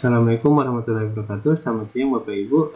Assalamualaikum warahmatullahi wabarakatuh. Selamat siang Bapak Ibu.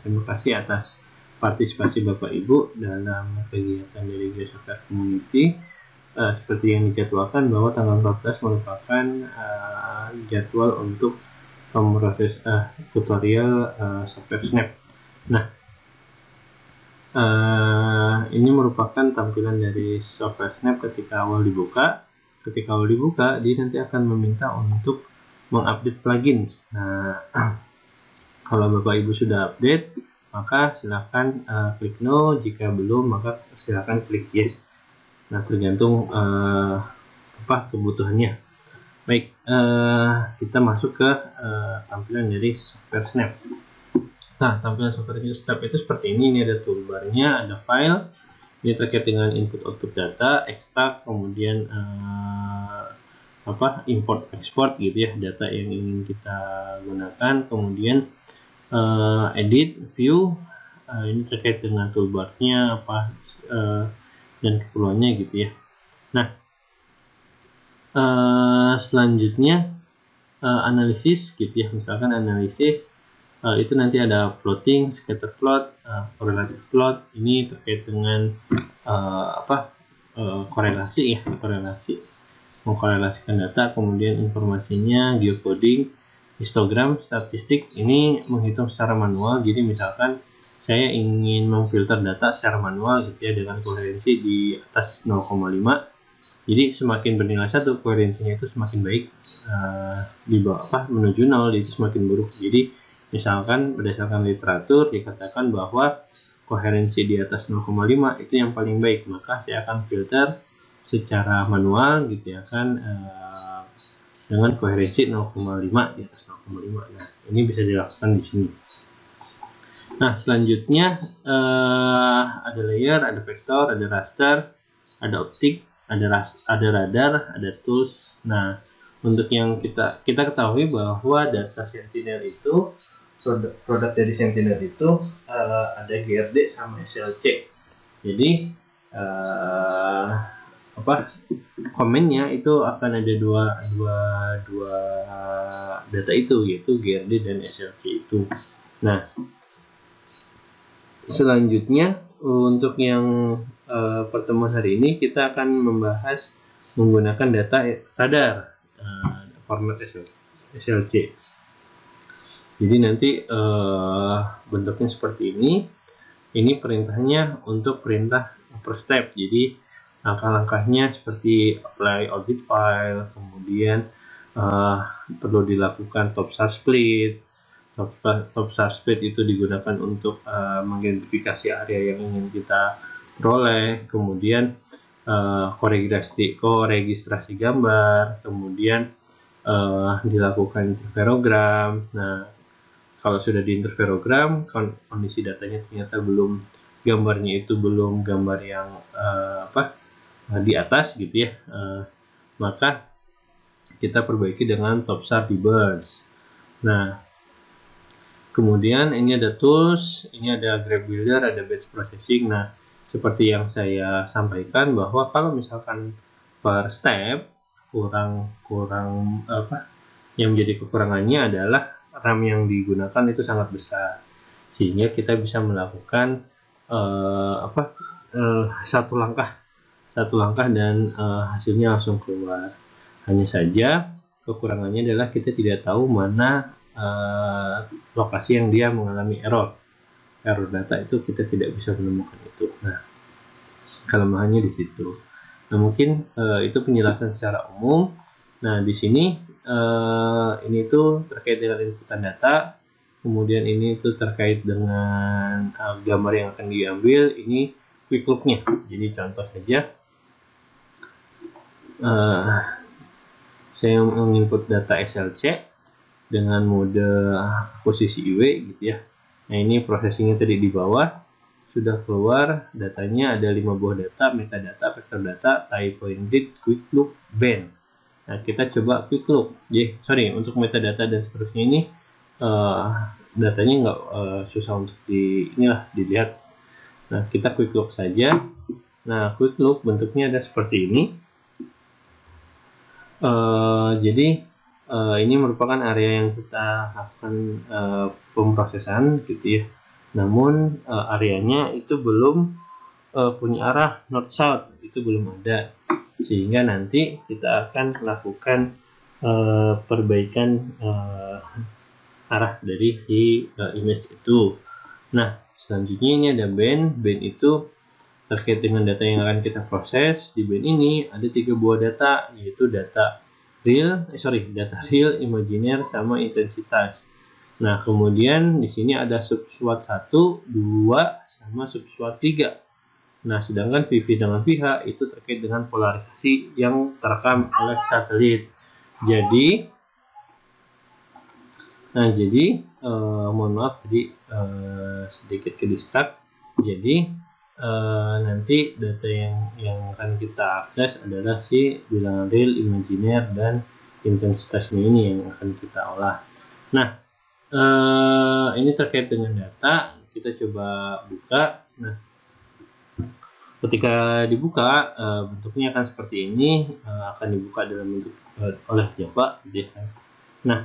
Terima kasih atas partisipasi Bapak Ibu dalam kegiatan dari Geosoftware Community. Seperti yang dijadwalkan bahwa tanggal 14 merupakan jadwal untuk memproses tutorial software Snap. Nah, ini merupakan tampilan dari software Snap ketika awal dibuka. Ketika awal dibuka, dia nanti akan meminta untuk mengupdate plugins. Nah, kalau Bapak Ibu sudah update, maka silakan klik no. Jika belum, maka silakan klik yes. Nah, tergantung kebutuhannya. Baik, kita masuk ke tampilan dari software Snap. Nah, tampilan software Snap itu seperti ini. Ini ada toolbarnya, ada file. Ini terkait dengan input/output data, ekstrak, kemudian import export gitu ya, data yang ingin kita gunakan, kemudian edit, view, ini terkait dengan toolbarnya dan keperluannya gitu ya. Nah, selanjutnya analisis gitu ya, misalkan analisis itu nanti ada plotting, scatter plot, correlative plot. Ini terkait dengan korelasi ya, mengkorelasikan data, kemudian informasinya, geocoding, histogram, statistik. Ini menghitung secara manual. Jadi misalkan saya ingin memfilter data secara manual gitu ya, dengan koherensi di atas 0,5. Jadi semakin bernilai 1, koherensinya itu semakin baik, di bawah menuju 0 itu semakin buruk. Jadi misalkan berdasarkan literatur dikatakan bahwa koherensi di atas 0,5 itu yang paling baik, maka saya akan filter secara manual gitu ya kan, dengan koherensi 0,5 di atas 0,5. Nah, ini bisa dilakukan di sini. Nah, selanjutnya ada layer, ada vektor, ada raster, ada optik, ada radar, ada tools. Nah, untuk yang kita ketahui bahwa data Sentinel itu, produk dari Sentinel itu ada GRD sama SLC. Jadi komennya itu akan ada dua data itu, yaitu GRD dan SLC itu. Nah, selanjutnya untuk yang pertemuan hari ini kita akan membahas menggunakan data radar format SLC. Jadi nanti bentuknya seperti ini. Ini perintahnya untuk perintah per step. Jadi langkah-langkahnya seperti apply orbit file, kemudian perlu dilakukan top-star split. Top-star split itu digunakan untuk mengidentifikasi area yang ingin kita peroleh, kemudian koregistrasi gambar, kemudian dilakukan interferogram. Nah, kalau sudah di interferogram, kondisi datanya ternyata belum, gambarnya itu belum gambar yang di atas gitu ya, maka kita perbaiki dengan top-star deburs. Nah, kemudian ini ada tools, ini ada graph builder, ada batch processing. Nah, seperti yang saya sampaikan bahwa kalau misalkan per step kurang yang menjadi kekurangannya adalah RAM yang digunakan itu sangat besar, sehingga kita bisa melakukan satu langkah dan hasilnya langsung keluar. Hanya saja kekurangannya adalah kita tidak tahu mana lokasi yang dia mengalami error data, itu kita tidak bisa menemukan itu. Nah, kelemahannya di situ. Nah, mungkin itu penjelasan secara umum. Nah, di sini ini tuh terkait dengan inputan data, kemudian ini tuh terkait dengan gambar yang akan diambil. Ini quick look-nya. Jadi contoh saja, saya menginput data SLC dengan mode posisi IW gitu ya. Nah, ini processingnya tadi di bawah sudah keluar datanya, ada 5 buah data: metadata, vector data, type point grid, quick look, band. Nah, kita coba quick look. Untuk metadata dan seterusnya ini datanya nggak susah untuk dilihat. Nah, kita quick look saja. Nah, quick look bentuknya ada seperti ini. Jadi ini merupakan area yang kita lakukan pemrosesan gitu ya. Namun areanya itu belum punya arah north south, itu belum ada, sehingga nanti kita akan lakukan perbaikan arah dari si image itu. Nah, selanjutnya ini ada band itu terkait dengan data yang akan kita proses. Di band ini ada 3 buah data, yaitu data real, imaginer, sama intensitas. Nah, kemudian di sini ada subswat 1, 2, sama subswat 3. Nah, sedangkan PV dengan pH itu terkait dengan polarisasi yang terekam oleh satelit. Jadi, mohon maaf tadi sedikit ke distract. Jadi, nanti data yang akan kita akses adalah si bilangan real, imaginer, dan intensitasnya ini yang akan kita olah. Nah, ini terkait dengan data, kita coba buka. Nah, ketika dibuka bentuknya akan seperti ini, akan dibuka dalam bentuk oleh Java. Nah,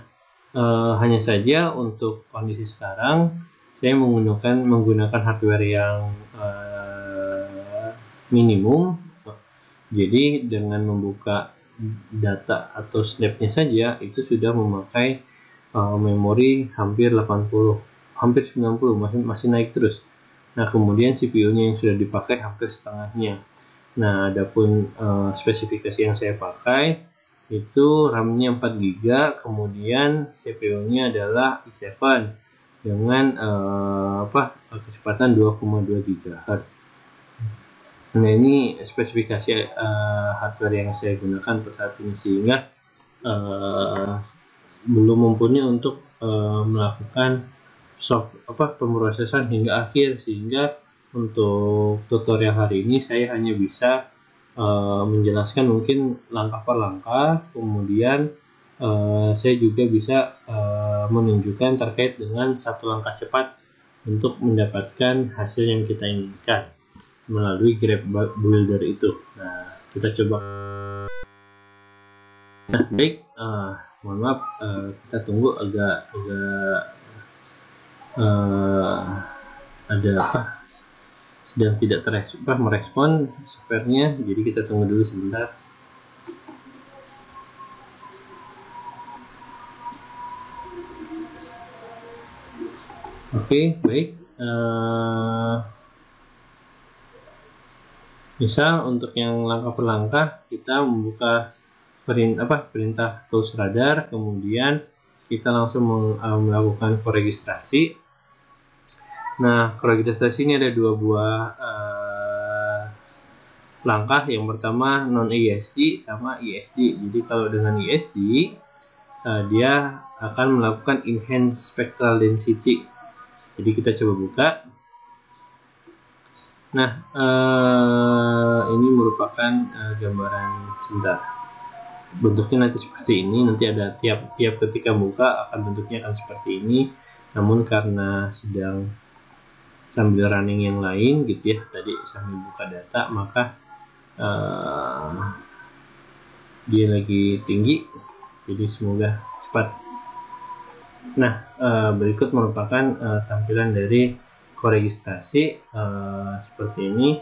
hanya saja untuk kondisi sekarang saya menggunakan hardware yang minimum. Jadi dengan membuka data atau snapnya saja itu sudah memakai memori hampir 80, hampir 90, masih naik terus. Nah, kemudian CPU-nya yang sudah dipakai hampir setengahnya. Nah, adapun spesifikasi yang saya pakai itu RAM-nya 4 GB, kemudian CPU-nya adalah i7 dengan kecepatan 2,2 GHz. Nah, ini spesifikasi hardware yang saya gunakan pada saat ini, sehingga belum mumpuni untuk melakukan pemrosesan hingga akhir, sehingga untuk tutorial hari ini saya hanya bisa menjelaskan mungkin langkah per langkah, kemudian saya juga bisa menunjukkan terkait dengan satu langkah cepat untuk mendapatkan hasil yang kita inginkan melalui Graph Builder itu. Nah, kita coba. Nah, baik, mohon maaf, kita tunggu agak ada sedang tidak merespon softwarenya, jadi kita tunggu dulu sebentar. Oke, baik. Misal untuk yang langkah per langkah, kita membuka perintah tools radar, kemudian kita langsung melakukan koregistrasi. Nah, koregistrasi ini ada 2 buah langkah. Yang pertama non ISD sama ISD. Jadi kalau dengan ISD dia akan melakukan enhance spectral density. Jadi kita coba buka. Nah, ini merupakan gambaran sebentar. Bentuknya nanti seperti ini. Nanti ada tiap ketika buka bentuknya akan seperti ini. Namun karena sedang sambil running yang lain gitu ya, tadi sambil buka data, maka dia lagi tinggi. Jadi semoga cepat. Nah, berikut merupakan tampilan dari koregistrasi seperti ini.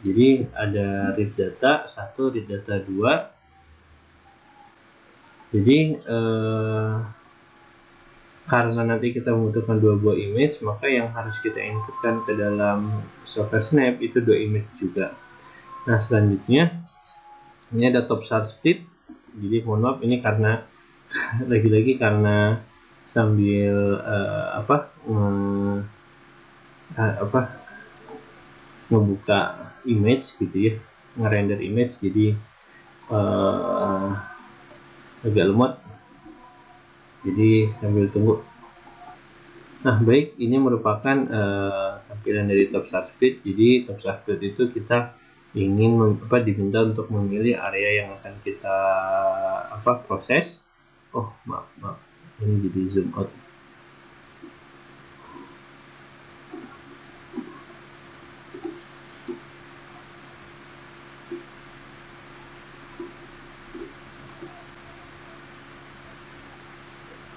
Jadi ada read data 1, read data 2. Jadi karena nanti kita membutuhkan 2 buah image, maka yang harus kita inputkan ke dalam software Snap itu 2 image juga. Nah, selanjutnya ini ada top chart split. Jadi mohon maaf, ini karena lagi-lagi karena sambil ngebuka image gitu ya, ngerender image, jadi agak lemot. Jadi sambil tunggu. Nah, baik, ini merupakan tampilan dari top chart split. Jadi top chart split itu kita ingin diminta untuk memilih area yang akan kita proses. Oh, maaf, ini jadi zoom out.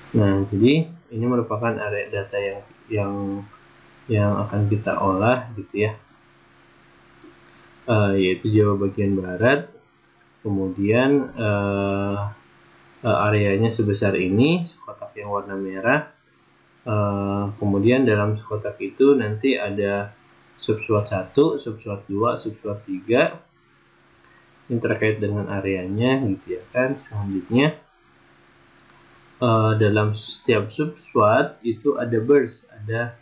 Nah, jadi ini merupakan area data yang akan kita olah gitu ya, yaitu Jawa bagian barat. Kemudian areanya sebesar ini, sekotak yang warna merah. Kemudian dalam sekotak itu nanti ada subswot 1, subswot 2, subswot 3. Ini terkait dengan areanya gitu ya kan. Selanjutnya dalam setiap subswot itu ada burst, ada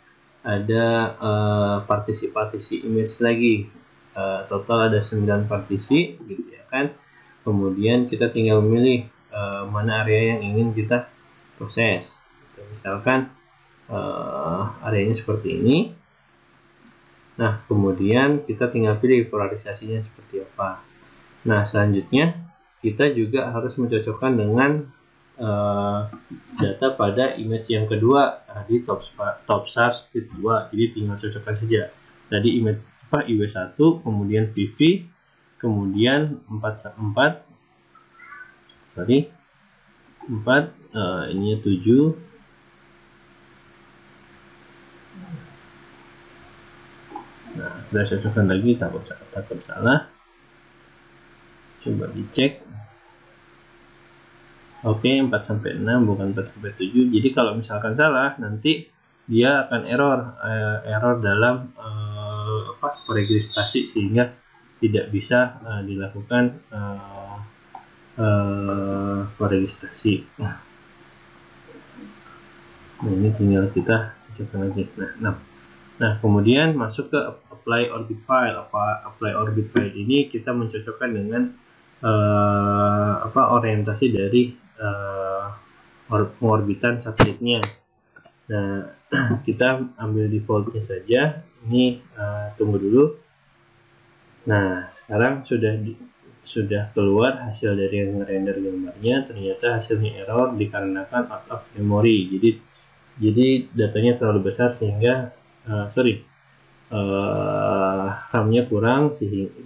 partisi-partisi image lagi. Total ada 9 partisi gitu ya kan. Kemudian kita tinggal memilih mana area yang ingin kita proses. Misalkan areanya seperti ini. Nah, kemudian kita tinggal pilih polarisasinya seperti apa. Nah, selanjutnya kita juga harus mencocokkan dengan data pada image yang kedua di TopSAR Speed 2. Jadi tinggal cocokkan saja. Tadi image IW1, kemudian PV, kemudian 4, ininya 7. Nah, kita cocokkan lagi, takut salah. Coba dicek. Oke, 4-6 bukan 4-7. Jadi kalau misalkan salah, nanti dia akan error dalam registrasi, sehingga tidak bisa dilakukan registrasi. Nah, ini tinggal kita cocokkan lagi. Nah, kemudian masuk ke apply orbit file. Apply orbit file ini kita mencocokkan dengan orientasi dari pengorbitan satelitnya. Nah, kita ambil defaultnya saja. Ini tunggu dulu. Nah, sekarang sudah keluar hasil dari yang render gambarnya. Ternyata hasilnya error dikarenakan out of memory. Jadi datanya terlalu besar sehingga RAM-nya kurang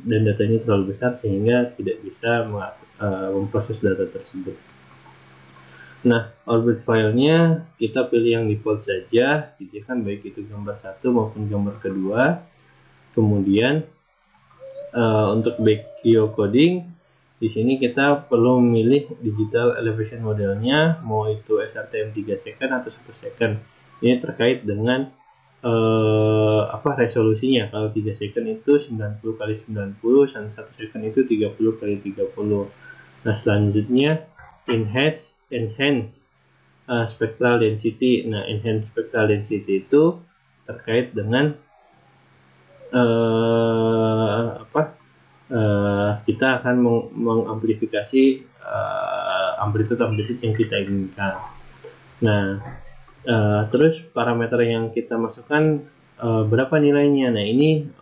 dan datanya terlalu besar sehingga tidak bisa memproses data tersebut. Nah, orbit filenya kita pilih yang default saja, gitu kan, baik itu gambar 1 maupun gambar kedua. Kemudian untuk back geocoding, di sini kita perlu memilih digital elevation modelnya, mau itu SRTM 3 second atau 1 second. Ini terkait dengan resolusinya. Kalau 3 second itu 90 kali 90, dan 1 second itu 30 kali 30. Nah, selanjutnya enhance spectral density. Nah, enhance spectral density itu terkait dengan kita akan mengamplifikasi amplitude yang kita inginkan. Nah, terus parameter yang kita masukkan berapa nilainya. Nah, ini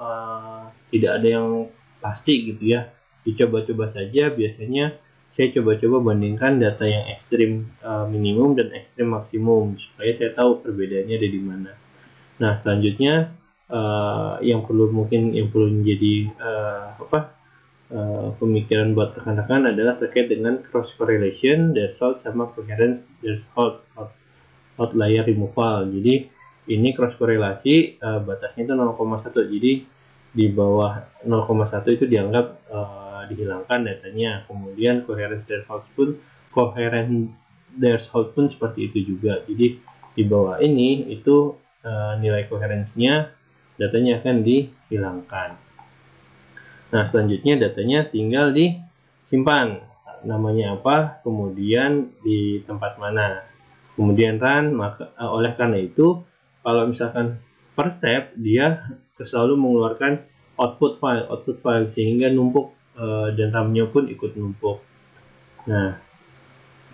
tidak ada yang pasti gitu ya, dicoba-coba saja. Biasanya saya coba-coba bandingkan data yang ekstrim minimum dan ekstrim maksimum supaya saya tahu perbedaannya ada di mana. Nah, selanjutnya yang perlu menjadi pemikiran buat rekan-rekan adalah terkait dengan cross correlation, threshold, sama coherence threshold, outlier removal. Jadi ini cross korelasi batasnya itu 0,1. Jadi di bawah 0,1 itu dianggap dihilangkan datanya. Kemudian coherence threshold pun seperti itu juga. Jadi di bawah ini itu nilai coherence-nya datanya akan dihilangkan. Nah, selanjutnya datanya tinggal disimpan. Namanya apa, kemudian di tempat mana. Kemudian run. Oleh karena itu, kalau misalkan per step dia selalu mengeluarkan output file sehingga numpuk dan RAM-nya pun ikut numpuk. Nah,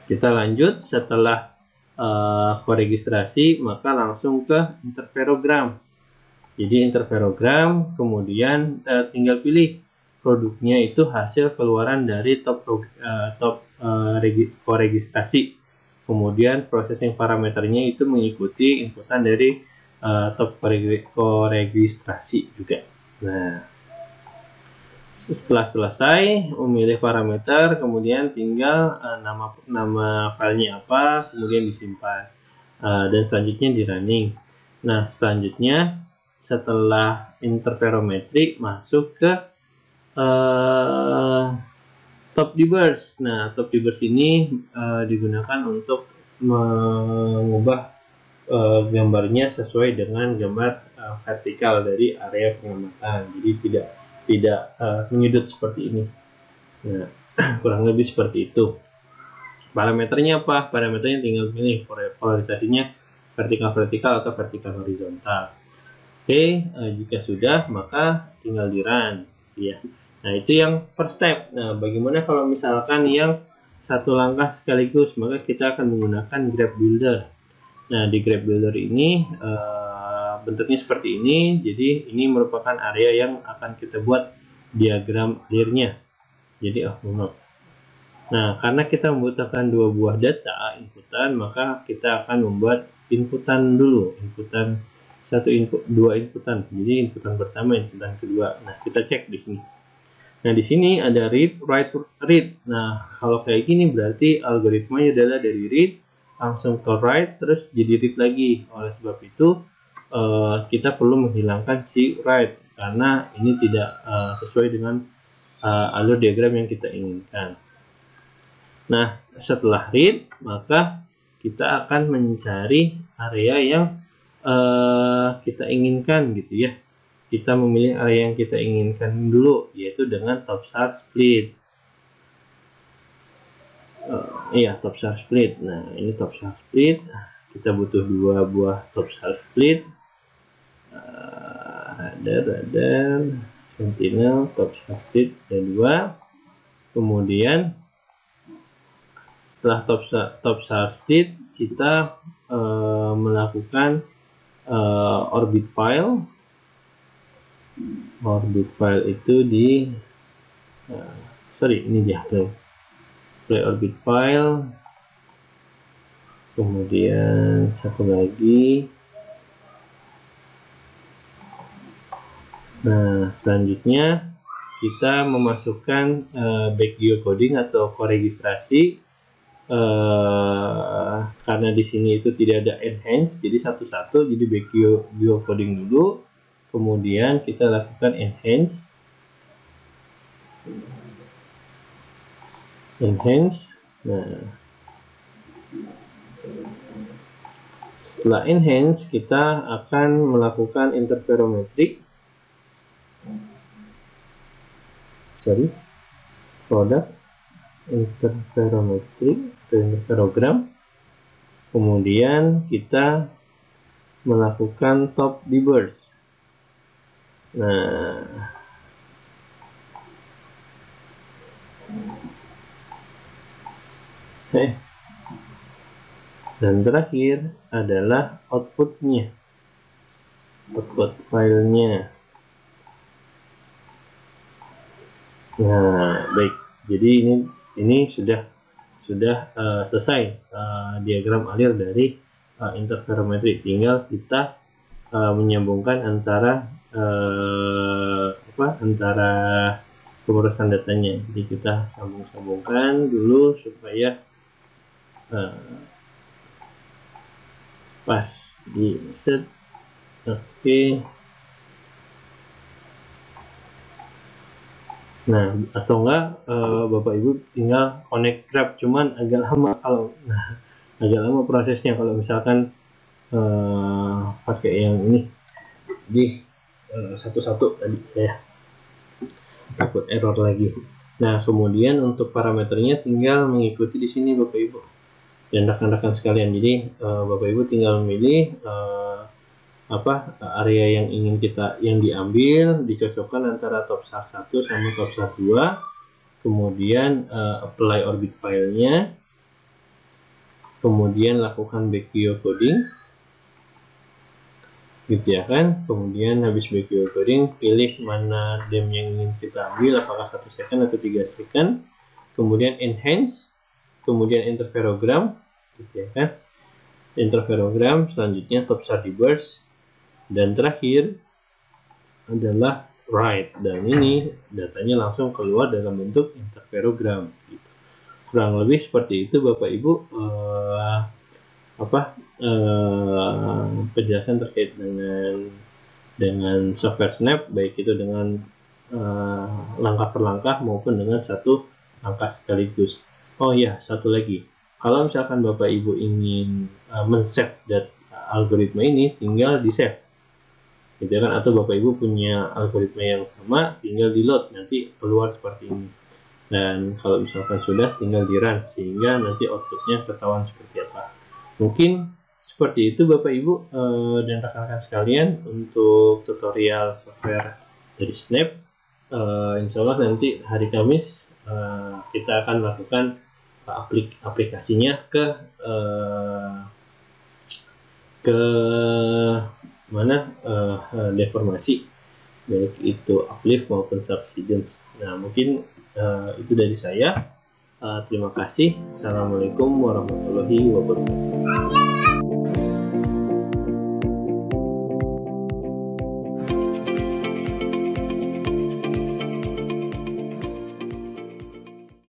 kita lanjut. Setelah koregistrasi, maka langsung ke interferogram. Jadi interferogram, kemudian tinggal pilih produknya itu hasil keluaran dari top koregistrasi. Kemudian processing parameternya itu mengikuti inputan dari top koregistrasi juga. Nah, Setelah selesai memilih parameter, kemudian tinggal nama filenya apa, kemudian disimpan, dan selanjutnya di running. Nah, selanjutnya setelah interferometri masuk ke top deburs. Nah, top deburs ini digunakan untuk mengubah gambarnya sesuai dengan gambar vertikal dari area pengamatan. Jadi tidak menyudut seperti ini. Nah, kurang lebih seperti itu. Parameternya apa? Parameternya tinggal pilih polarisasinya vertikal-vertikal atau vertikal-horizontal. Oke, jika sudah maka tinggal di run, ya. Nah, itu yang first step. Nah, bagaimana kalau misalkan yang satu langkah sekaligus? Maka kita akan menggunakan graph builder. Nah, di graph builder ini bentuknya seperti ini. Jadi ini merupakan area yang akan kita buat diagram clear-nya. Jadi nah, karena kita membutuhkan dua buah data inputan, maka kita akan membuat inputan dulu, dua inputan. Jadi inputan pertama, inputan kedua. Nah, kita cek di sini. Nah, di sini ada read, write, read. Nah, kalau kayak gini berarti algoritmanya adalah dari read langsung ke write terus jadi read lagi. Oleh sebab itu kita perlu menghilangkan si write karena ini tidak sesuai dengan alur diagram yang kita inginkan. Nah, setelah read maka kita akan mencari area yang kita inginkan gitu ya. Kita memilih area yang kita inginkan dulu, yaitu dengan top char split. Iya, top char split. Nah, ini top char split. Kita butuh dua buah top char split. Radar, sentinel, top char split ada dua. Kemudian setelah top char split, kita melakukan orbit file. Orbit file itu di ini dia play orbit file. Kemudian satu lagi. Nah, selanjutnya kita memasukkan back geocoding atau koregistrasi karena di sini itu tidak ada enhance, jadi satu-satu, jadi back geocoding dulu. Kemudian kita lakukan enhance. Nah, setelah enhance kita akan melakukan interferometri. Product interferometri atau interferogram. Kemudian kita melakukan top deburs. Nah, dan terakhir adalah outputnya, output filenya. Nah, baik. Jadi ini sudah selesai diagram alir dari interferometri. Tinggal kita menyambungkan antara antara pengurusan datanya. Jadi kita sambungkan dulu supaya pas di set. Oke. Nah, atau enggak Bapak Ibu tinggal connect graph, cuman agak lama prosesnya kalau misalkan pakai yang ini di satu-satu tadi saya takut error lagi. Nah, kemudian untuk parameternya tinggal mengikuti di sini Bapak Ibu dan rekan-rekan sekalian. Jadi Bapak Ibu tinggal memilih area yang ingin yang diambil, dicocokkan antara top char 1 sama top char 2. Kemudian apply orbit filenya. Kemudian lakukan back geocoding. Gitu ya kan. Kemudian habis back geocoding, pilih mana DEM yang ingin kita ambil, apakah 1 second atau 3 second. Kemudian enhance, kemudian interferogram, gitu ya kan. Interferogram, selanjutnya top char deburs, dan terakhir adalah write, dan ini datanya langsung keluar dalam bentuk interferogram gitu. Kurang lebih seperti itu Bapak Ibu penjelasan terkait dengan software Snap, baik itu dengan langkah per langkah maupun dengan satu langkah sekaligus. Oh ya, satu lagi, kalau misalkan Bapak Ibu ingin men-save algoritma ini, tinggal di save gitu kan, atau Bapak Ibu punya algoritma yang sama, tinggal di load, nanti keluar seperti ini. Dan kalau misalkan sudah, tinggal di run, sehingga nanti outputnya ketahuan seperti apa. Mungkin seperti itu Bapak Ibu dan rekan-rekan sekalian untuk tutorial software dari Snap. Insya Allah nanti hari Kamis kita akan melakukan aplikasinya ke mana deformasi, baik itu uplift maupun subsidence. Nah, mungkin itu dari saya. Terima kasih. Assalamualaikum warahmatullahi wabarakatuh.